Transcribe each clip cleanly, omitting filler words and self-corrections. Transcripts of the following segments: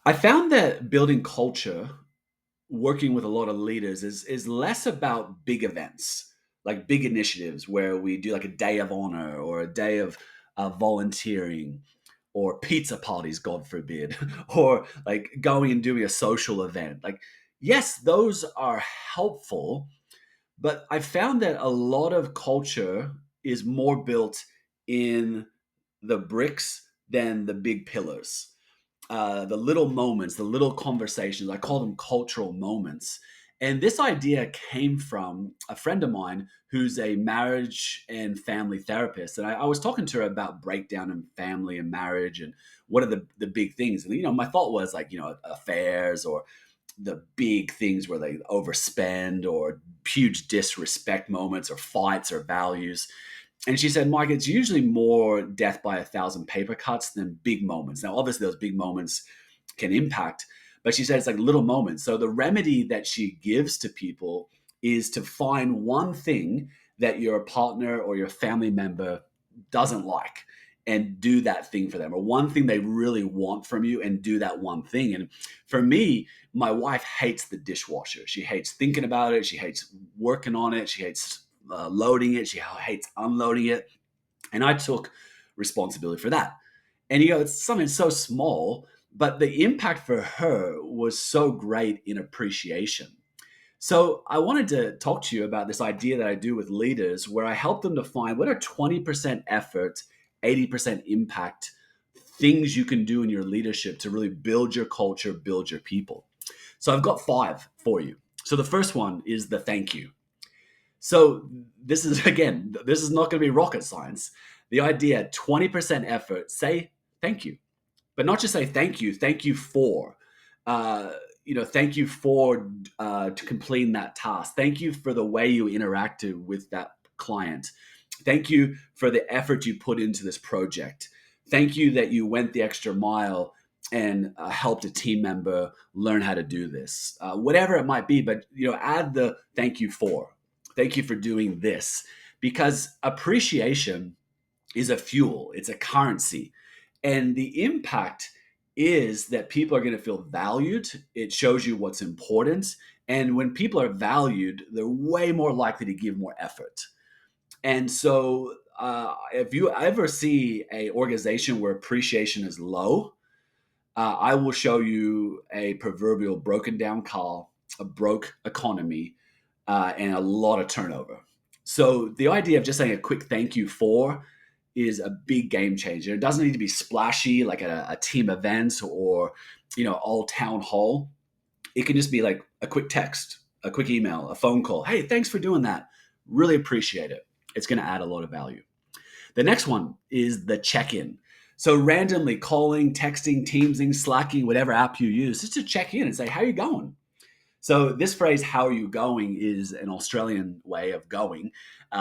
I found that building culture, working with a lot of leaders, is less about big events, like big initiatives where we do like a day of honor or a day of volunteering or pizza parties, God forbid, or like going and doing a social event. Like, yes, those are helpful, but I found that a lot of culture is more built in the bricks than the big pillars. The little moments, the little conversations. I call them cultural moments. And this idea came from a friend of mine who's a marriage and family therapist. And I was talking to her about breakdown in family and marriage and what are the big things. And, my thought was like, affairs or the big things where they overspend or huge disrespect moments or fights or values. And she said, Mike, it's usually more death by a thousand paper cuts than big moments. Now, obviously, those big moments can impact, but she said it's like little moments. So the remedy that she gives to people is to find one thing that your partner or your family member doesn't like and do that thing for them, or one thing they really want from you and do that one thing. And for me, my wife hates the dishwasher. She hates thinking about it. She hates working on it. She hates loading it. She hates unloading it. And I took responsibility for that. And it's something so small, but the impact for her was so great in appreciation. So I wanted to talk to you about this idea that I do with leaders where I help them to find what are 20% effort, 80% impact things you can do in your leadership to really build your culture, build your people. So I've got five for you. So the first one is the thank you. So this is again, this is not going to be rocket science. The idea 20% effort, say thank you. But not just say thank you for. Thank you for to completing that task. Thank you for the way you interacted with that client. Thank you for the effort you put into this project. Thank you that you went the extra mile and helped a team member learn how to do this. Whatever it might be, but add the thank you for. Thank you for doing this, because appreciation is a fuel. It's a currency, and the impact is that people are going to feel valued. It shows you what's important. And when people are valued, they're way more likely to give more effort. And so, if you ever see a organization where appreciation is low, I will show you a proverbial broken down car, a broke economy, and a lot of turnover. So the idea of just saying a quick thank you for is a big game changer. It doesn't need to be splashy like at a team event or all town hall. It can just be like a quick text, a quick email, a phone call. Hey, thanks for doing that. Really appreciate it. It's going to add a lot of value. The next one is the check-in. So randomly calling, texting, teamsing, slacking, whatever app you use, just to check in and say, how are you going? So this phrase "How are you going?" is an Australian way of going.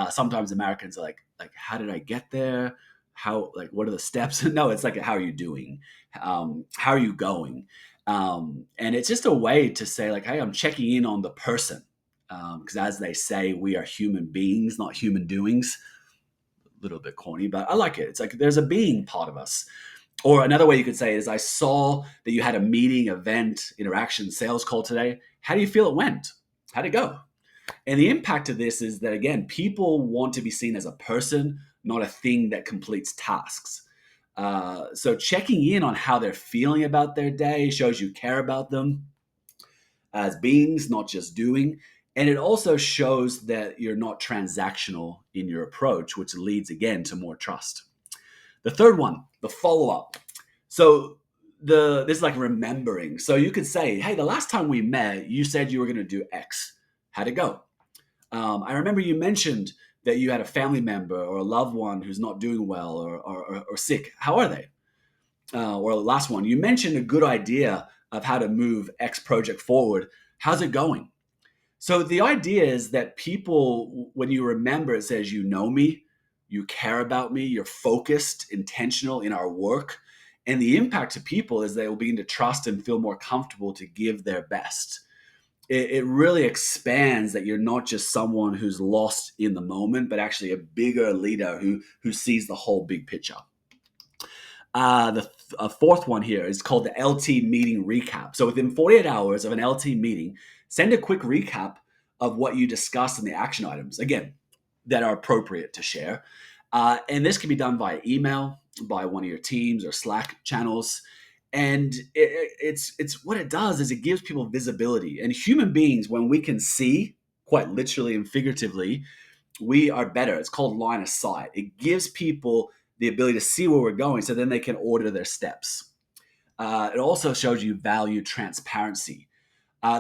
Sometimes Americans are like, "How did I get there? How what are the steps?" No, it's like, "How are you doing? How are you going?" And it's just a way to say like, "Hey, I'm checking in on the person," because as they say, we are human beings, not human doings. A little bit corny, but I like it. It's like there's a being part of us. Or another way you could say is, I saw that you had a meeting, event, interaction, sales call today. How do you feel it went? How'd it go? And the impact of this is that, again, people want to be seen as a person, not a thing that completes tasks. So checking in on how they're feeling about their day shows you care about them as beings, not just doing. And it also shows that you're not transactional in your approach, which leads again to more trust. The third one, the follow up. So this is like remembering. So you could say, hey, the last time we met, you said you were going to do X. How'd it go? I remember you mentioned that you had a family member or a loved one who's not doing well or sick. How are they? Or the last one, you mentioned a good idea of how to move X project forward. How's it going? So the idea is that people, when you remember, it says, you know me, you care about me, you're focused, intentional in our work. And the impact to people is they will begin to trust and feel more comfortable to give their best. It really expands that you're not just someone who's lost in the moment, but actually a bigger leader who sees the whole big picture. The fourth one here is called the LT meeting recap. So within 48 hours of an LT meeting, send a quick recap of what you discussed and the action items, again, that are appropriate to share. And this can be done via email, by one of your teams or Slack channels. And it's what it does is it gives people visibility. And human beings, when we can see, quite literally and figuratively, we are better. It's called line of sight. It gives people the ability to see where we're going so then they can order their steps. It also shows you value transparency.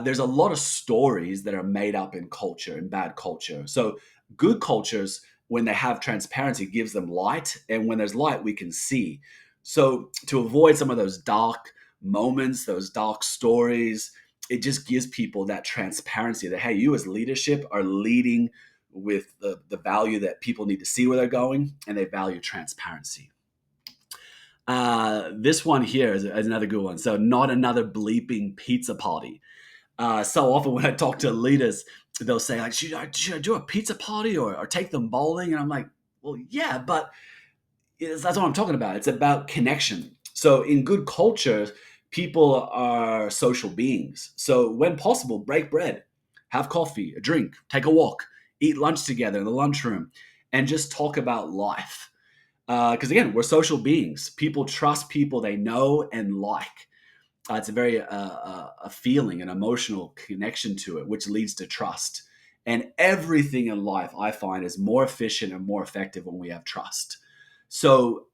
There's a lot of stories that are made up in culture, in bad culture. So good cultures, when they have transparency, gives them light. And when there's light, we can see. So to avoid some of those dark moments, those dark stories, it just gives people that transparency that, hey, you as leadership are leading with the value that people need to see where they're going, and they value transparency. This one here is another good one. So, not another bleeping pizza party. So often when I talk to leaders, they'll say, like, should I do a pizza party or take them bowling? And I'm like, well, yeah, but that's what I'm talking about. It's about connection. So in good culture, people are social beings. So when possible, break bread, have coffee, a drink, take a walk, eat lunch together in the lunchroom, and just talk about life. Because again, we're social beings. People trust people they know and like. It's a very a feeling, an emotional connection to it, which leads to trust. And everything in life, I find, is more efficient and more effective when we have trust. So,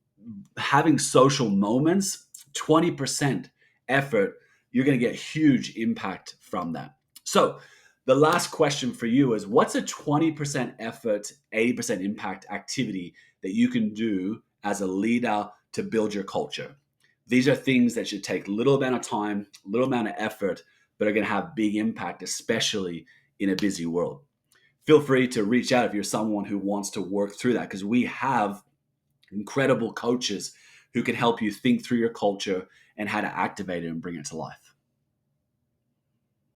having social moments, 20% effort, you're going to get huge impact from that. So, the last question for you is, what's a 20% effort, 80% impact activity that you can do as a leader to build your culture? These are things that should take little amount of time, little amount of effort, but are going to have big impact, especially in a busy world. Feel free to reach out if you're someone who wants to work through that, because we have incredible coaches who can help you think through your culture and how to activate it and bring it to life.